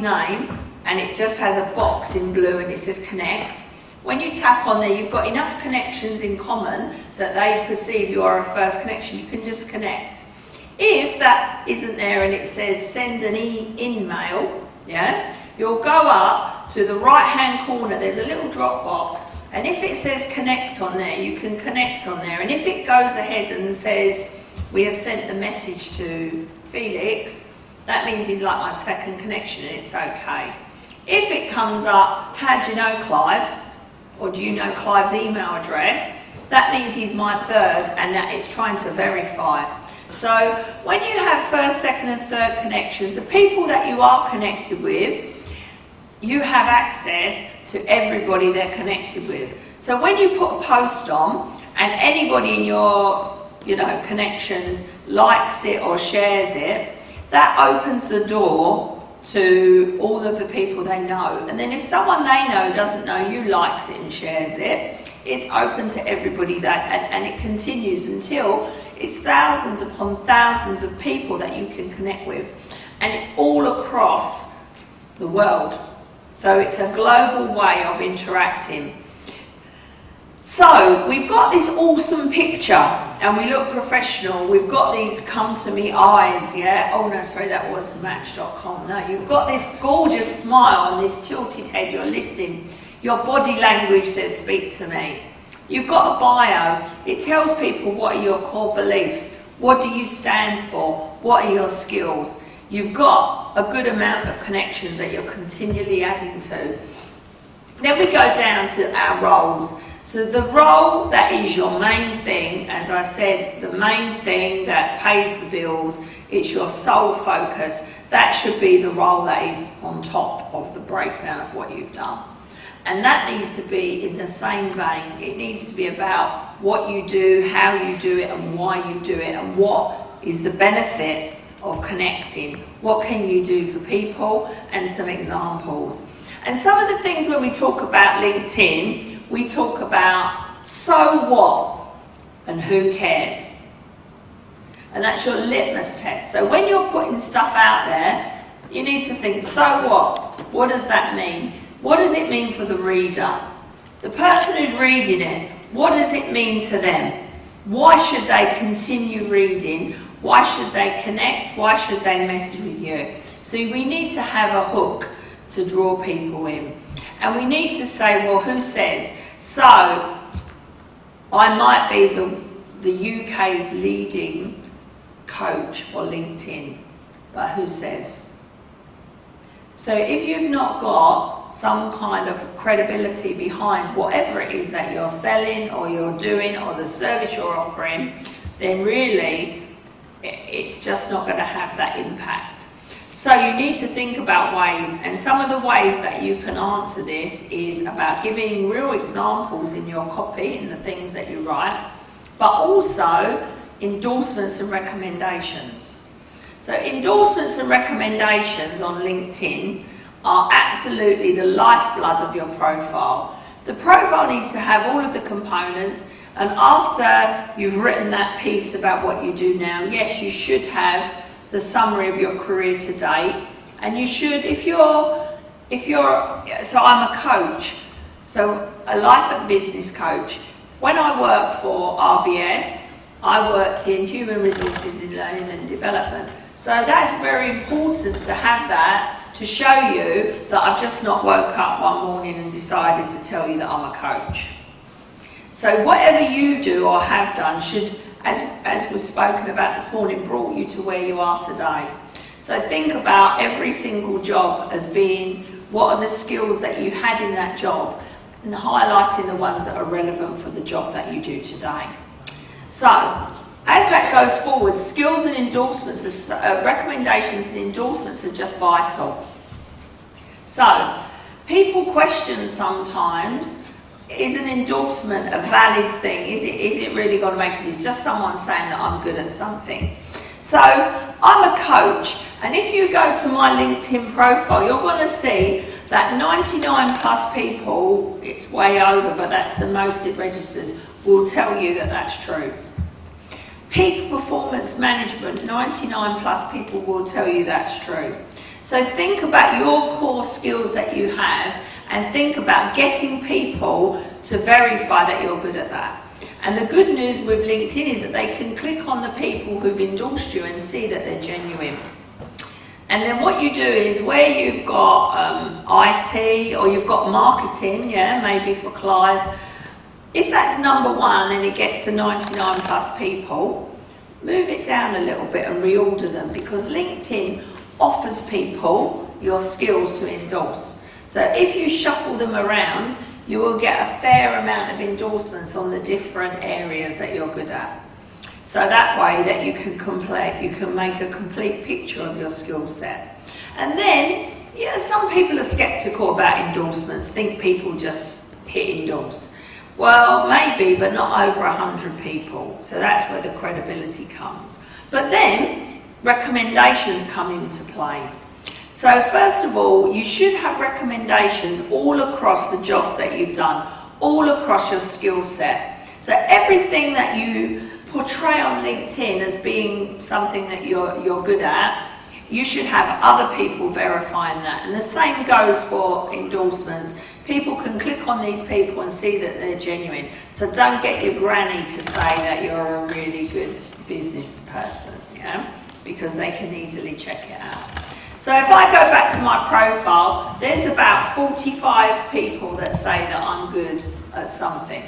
name, and it just has a box in blue and it says connect. When you tap on there, you've got enough connections in common that they perceive you are a first connection. You can just connect. If that isn't there and it says send an email, yeah, you'll go up to the right hand corner, there's a little drop box, and if it says connect on there, you can connect on there. And if it goes ahead and says we have sent the message to Felix, that means he's like my second connection and it's okay. If it comes up, how do you know Clive? Or do you know Clive's email address? That means he's my third and that it's trying to verify. So when you have first, second and third connections, the people that you are connected with, you have access to everybody they're connected with. So when you put a post on and anybody in your connections likes it or shares it, that opens the door to all of the people they know. And then if someone they know doesn't know you likes it and shares it, it's open to everybody and it continues until it's thousands upon thousands of people that you can connect with. And it's all across the world. So it's a global way of interacting. So we've got this awesome picture and we look professional. We've got these come to me eyes, yeah? Oh no, sorry, that was Match.com. No, you've got this gorgeous smile and this tilted head. You're listening. Your body language says speak to me. You've got a bio. It tells people what are your core beliefs. What do you stand for? What are your skills? You've got a good amount of connections that you're continually adding to. Then we go down to our roles. So the role that is your main thing, as I said, the main thing that pays the bills, it's your sole focus. That should be the role that is on top of the breakdown of what you've done. And that needs to be in the same vein. It needs to be about what you do, how you do it, and why you do it, and what is the benefit of connecting. What can you do for people, and some examples. And some of the things when we talk about LinkedIn, we talk about so what and who cares. And that's your litmus test. So when you're putting stuff out there, you need to think, so what? What does that mean? What does it mean for the reader? The person who's reading it, what does it mean to them? Why should they continue reading? Why should they connect? Why should they message with you? So we need to have a hook to draw people in. And we need to say, well, who says? So, I might be the UK's leading coach for LinkedIn, but who says? So if you've not got some kind of credibility behind whatever it is that you're selling or you're doing or the service you're offering, then really it's just not going to have that impact. So you need to think about ways, and some of the ways that you can answer this is about giving real examples in your copy, in the things that you write, but also endorsements and recommendations. So endorsements and recommendations on LinkedIn are absolutely the lifeblood of your profile. The profile needs to have all of the components, and after you've written that piece about what you do now, yes, you should have the summary of your career to date, and you should, so I'm a coach, so a life and business coach. When I worked for RBS, I worked in human resources in learning and development. So that's very important to have that to show you that I've just not woke up one morning and decided to tell you that I'm a coach. So whatever you do or have done should, as was spoken about this morning, brought you to where you are today. So think about every single job as being what are the skills that you had in that job and highlighting the ones that are relevant for the job that you do today. So as that goes forward, skills and endorsements, recommendations and endorsements are just vital. So people question sometimes, is an endorsement a valid thing? Is it really going to make it? It's just someone saying that I'm good at something. So I'm a coach, and if you go to my LinkedIn profile, you're going to see that 99 plus people, it's way over, but that's the most it registers, will tell you that that's true. Peak performance management, 99 plus people will tell you that's true. So think about your core skills that you have and think about getting people to verify that you're good at that. And the good news with LinkedIn is that they can click on the people who've endorsed you and see that they're genuine. And then what you do is where you've got IT or you've got marketing, yeah, maybe for Clive, if that's number one and it gets to 99 plus people, move it down a little bit and reorder them, because LinkedIn offers people your skills to endorse. So if you shuffle them around, you will get a fair amount of endorsements on the different areas that you're good at. So that way that you can make a complete picture of your skill set. And then, yeah, some people are skeptical about endorsements, think people just hit endorse. Well, maybe, but not over 100 people. So that's where the credibility comes. But then, recommendations come into play. So first of all, you should have recommendations all across the jobs that you've done, all across your skill set. So everything that you portray on LinkedIn as being something that you're good at, you should have other people verifying that. And the same goes for endorsements. People can click on these people and see that they're genuine. So don't get your granny to say that you're a really good business person, yeah? Because they can easily check it out. So if I go back to my profile, there's about 45 people that say that I'm good at something.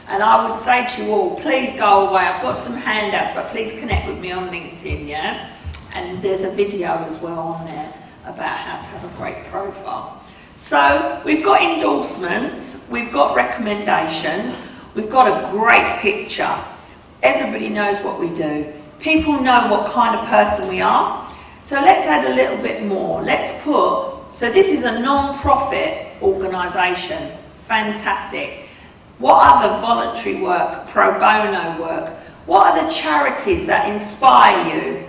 And I would say to you all, please go away. I've got some handouts, but please connect with me on LinkedIn, yeah? And there's a video as well on there about how to have a great profile. So we've got endorsements, we've got recommendations, we've got a great picture. Everybody knows what we do. People know what kind of person we are. So let's add a little bit more. So this is a non-profit organisation. Fantastic. What other voluntary work, pro bono work? What are the charities that inspire you?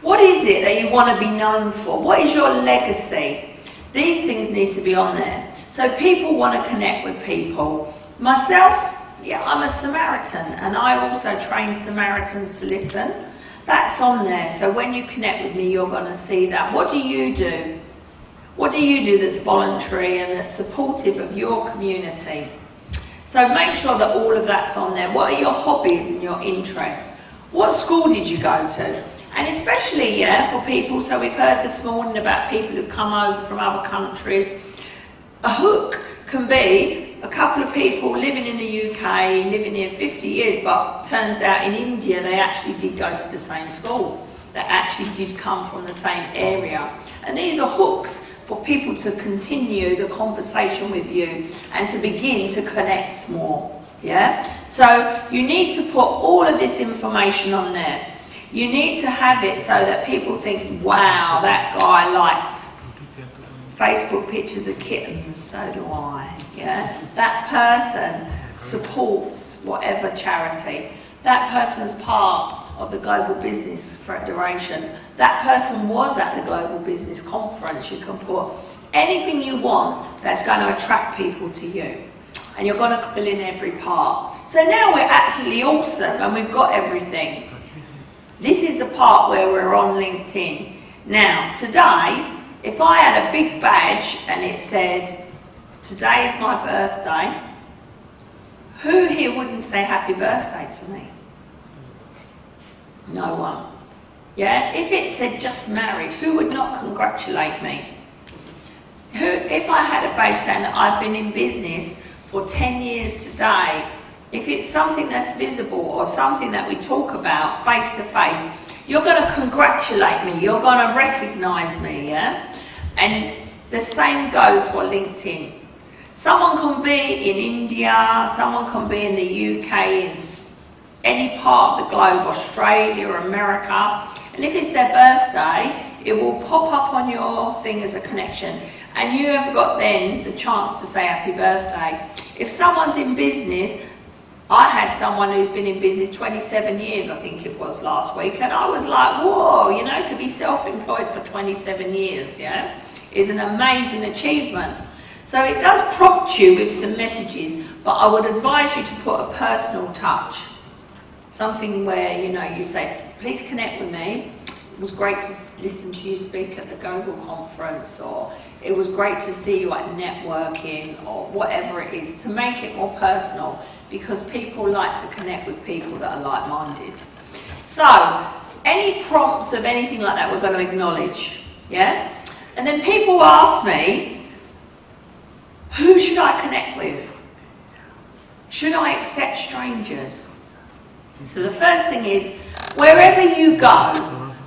What is it that you want to be known for? What is your legacy? These things need to be on there. So people want to connect with people. Myself, yeah, I'm a Samaritan, and I also train Samaritans to listen. That's on there. So when you connect with me, you're going to see that. What do you do? What do you do that's voluntary and that's supportive of your community? So make sure that all of that's on there. What are your hobbies and your interests? What school did you go to? And especially, yeah, for people, so we've heard this morning about people who've come over from other countries. A hook can be a couple of people living in the UK, living here 50 years, but turns out in India they actually did go to the same school. They actually did come from the same area. And these are hooks for people to continue the conversation with you and to begin to connect more, yeah? So you need to put all of this information on there. You need to have it so that people think, wow, that guy likes Facebook pictures of kittens, so do I, yeah? That person supports whatever charity. That person's part of the Global Business Federation. That person was at the Global Business Conference. You can put anything you want that's going to attract people to you. And you're going to fill in every part. So now we're absolutely awesome and we've got everything. This is the part where we're on LinkedIn. Now, today, if I had a big badge and it said, today is my birthday, who here wouldn't say happy birthday to me? No one. Yeah? If it said just married, who would not congratulate me? If I had a badge saying that I've been in business for 10 years today, if it's something that's visible or something that we talk about face to face, you're going to congratulate me, you're going to recognise me, yeah? And the same goes for LinkedIn. Someone can be in India, someone can be in the UK, in any part of the globe, Australia or America, and if it's their birthday, it will pop up on your thing as a connection, and you have got then the chance to say happy birthday. If someone's in business, I had someone who's been in business 27 years, I think it was last week, and I was like, whoa, you know, to be self-employed for 27 years, yeah, is an amazing achievement. So it does prompt you with some messages, but I would advise you to put a personal touch. Something where, you know, you say, please connect with me. was great to listen to you speak at the Global Conference, or it was great to see you at networking, or whatever it is, to make it more personal, because people like to connect with people that are like-minded. So, any prompts of anything like that we're going to acknowledge, yeah? And then people ask me, who should I connect with? Should I accept strangers? So the first thing is, wherever you go,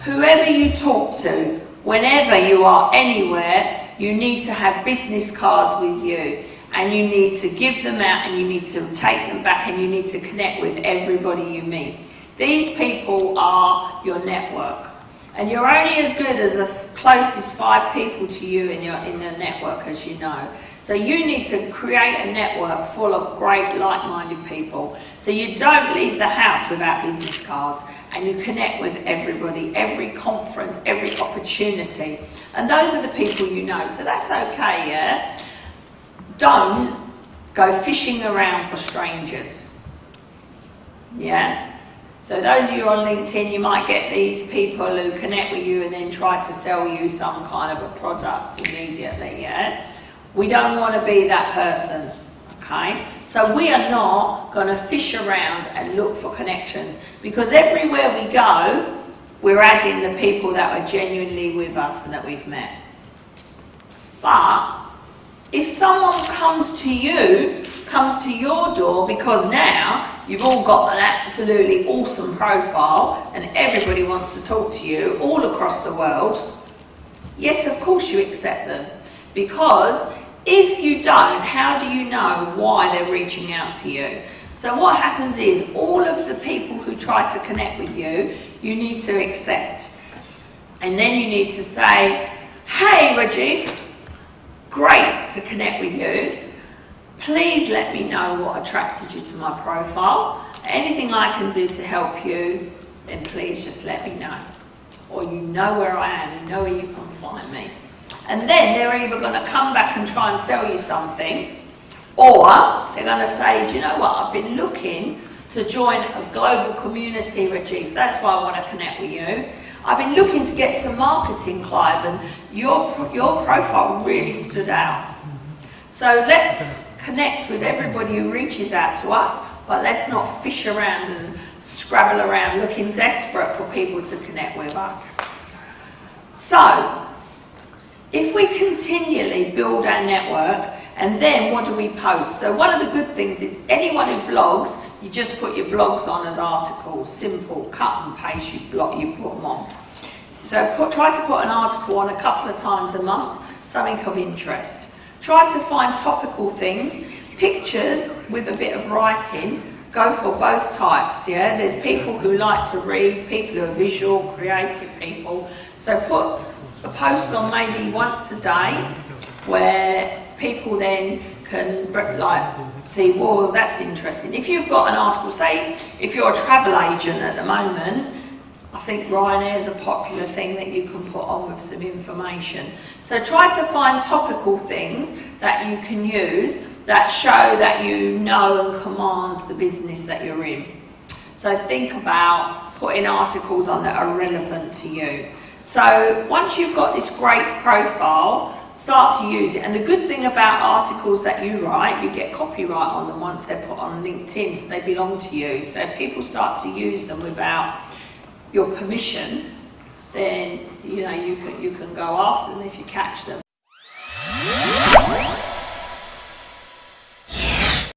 whoever you talk to, whenever you are anywhere, you need to have business cards with you, and you need to give them out, and you need to take them back, and you need to connect with everybody you meet. These people are your network, and you're only as good as the closest 5 people to you in the network, as you know. So you need to create a network full of great like-minded people, so you don't leave the house without business cards, and you connect with everybody, every conference, every opportunity, and those are the people you know. So that's okay, yeah? Don't go fishing around for strangers, yeah? So those of you on LinkedIn, you might get these people who connect with you and then try to sell you some kind of a product immediately, yeah? We don't want to be that person, okay? So we are not going to fish around and look for connections, because everywhere we go, we're adding the people that are genuinely with us and that we've met. But if someone comes to your door, because now you've all got an absolutely awesome profile and everybody wants to talk to you all across the world, yes, of course you accept them. Because if you don't, how do you know why they're reaching out to you? So what happens is, all of the people who try to connect with you, you need to accept. And then you need to say, hey Rajiv, great to connect with you. Please let me know what attracted you to my profile. Anything I can do to help you, then please just let me know. Or you know where I am, you know where you can find me. And then they're either going to come back and try and sell you something, or they're going to say, do you know what, I've been looking to join a global community, Rajiv, that's why I want to connect with you. I've been looking to get some marketing, Clive, and your profile really stood out. So let's connect with everybody who reaches out to us, but let's not fish around and scrabble around looking desperate for people to connect with us. So, if we continually build our network, and then what do we post? So one of the good things is, anyone who blogs, you just put your blogs on as articles, simple, cut and paste, you put them on. So try to put an article on a couple of times a month, something of interest. Try to find topical things, pictures with a bit of writing, go for both types, yeah? There's people who like to read, people who are visual, creative people. So put a post on maybe once a day, where people then can see, whoa, that's interesting. If you've got an article, say if you're a travel agent at the moment, I think Ryanair's a popular thing that you can put on with some information. So try to find topical things that you can use that show that you know and command the business that you're in. So think about putting articles on that are relevant to you. So once you've got this great profile, start to use it. And the good thing about articles that you write, you get copyright on them once they're put on LinkedIn, so they belong to you. So if people start to use them without your permission, then you can go after them if you catch them.